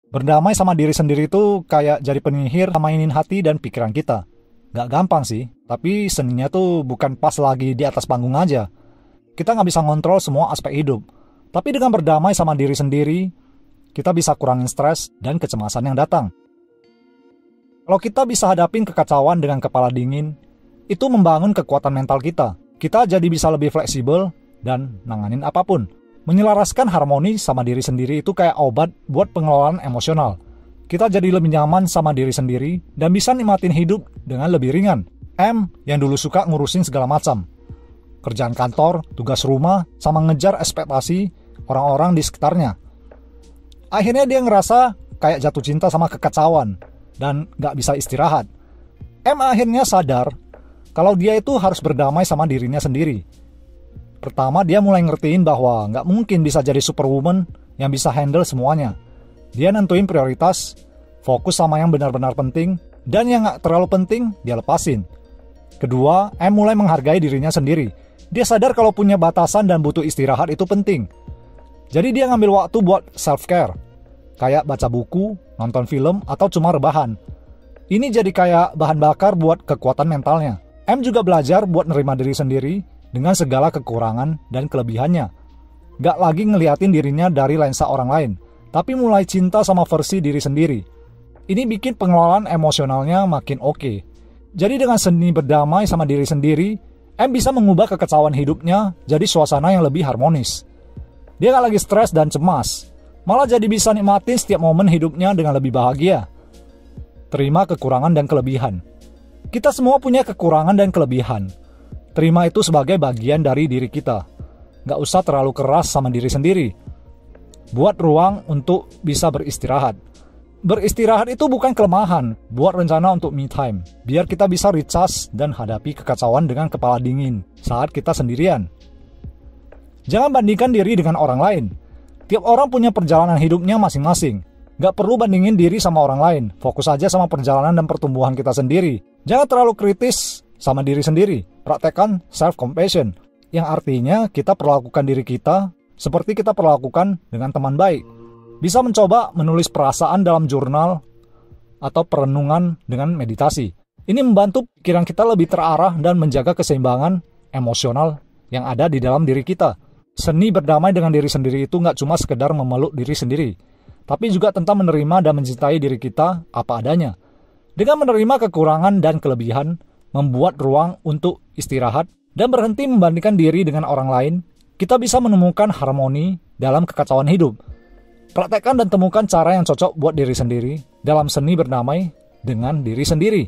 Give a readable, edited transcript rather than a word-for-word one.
Berdamai sama diri sendiri itu kayak jadi penyihir mainin hati dan pikiran kita. Gak gampang sih, tapi seninya tuh bukan pas lagi di atas panggung aja. Kita nggak bisa ngontrol semua aspek hidup. Tapi dengan berdamai sama diri sendiri, kita bisa kurangin stres dan kecemasan yang datang. Kalau kita bisa hadapin kekacauan dengan kepala dingin, itu membangun kekuatan mental kita. Kita jadi bisa lebih fleksibel dan nanganin apapun. Menyelaraskan harmoni sama diri sendiri itu kayak obat buat pengelolaan emosional. Kita jadi lebih nyaman sama diri sendiri dan bisa nikmatin hidup dengan lebih ringan. M yang dulu suka ngurusin segala macam. Kerjaan kantor, tugas rumah, sama ngejar ekspektasi orang-orang di sekitarnya. Akhirnya dia ngerasa kayak jatuh cinta sama kekacauan dan gak bisa istirahat. M akhirnya sadar kalau dia itu harus berdamai sama dirinya sendiri. Pertama, dia mulai ngertiin bahwa nggak mungkin bisa jadi superwoman yang bisa handle semuanya. Dia nentuin prioritas, fokus sama yang benar-benar penting, dan yang nggak terlalu penting, dia lepasin. Kedua, M mulai menghargai dirinya sendiri. Dia sadar kalau punya batasan dan butuh istirahat itu penting. Jadi dia ngambil waktu buat self-care, kayak baca buku, nonton film, atau cuma rebahan. Ini jadi kayak bahan bakar buat kekuatan mentalnya. M juga belajar buat nerima diri sendiri, dengan segala kekurangan dan kelebihannya. Gak lagi ngeliatin dirinya dari lensa orang lain, tapi mulai cinta sama versi diri sendiri. Ini bikin pengelolaan emosionalnya makin oke. Jadi dengan seni berdamai sama diri sendiri, M bisa mengubah kekacauan hidupnya jadi suasana yang lebih harmonis. Dia gak lagi stres dan cemas, malah jadi bisa nikmatin setiap momen hidupnya dengan lebih bahagia. Terima kekurangan dan kelebihan. Kita semua punya kekurangan dan kelebihan. Terima itu sebagai bagian dari diri kita. Gak usah terlalu keras sama diri sendiri. Buat ruang untuk bisa beristirahat. Beristirahat itu bukan kelemahan. Buat rencana untuk me time. Biar kita bisa recharge dan hadapi kekacauan dengan kepala dingin saat kita sendirian. Jangan bandingkan diri dengan orang lain. Tiap orang punya perjalanan hidupnya masing-masing. Gak perlu bandingin diri sama orang lain. Fokus aja sama perjalanan dan pertumbuhan kita sendiri. Jangan terlalu kritis sama diri sendiri. Praktekkan self-compassion, yang artinya kita perlakukan diri kita seperti kita perlakukan dengan teman baik. Bisa mencoba menulis perasaan dalam jurnal atau perenungan dengan meditasi. Ini membantu pikiran kita lebih terarah dan menjaga keseimbangan emosional yang ada di dalam diri kita. Seni berdamai dengan diri sendiri itu nggak cuma sekedar memeluk diri sendiri, tapi juga tentang menerima dan mencintai diri kita apa adanya. Dengan menerima kekurangan dan kelebihan, membuat ruang untuk istirahat, dan berhenti membandingkan diri dengan orang lain, kita bisa menemukan harmoni dalam kekacauan hidup. Praktekkan dan temukan cara yang cocok buat diri sendiri dalam seni berdamai dengan diri sendiri.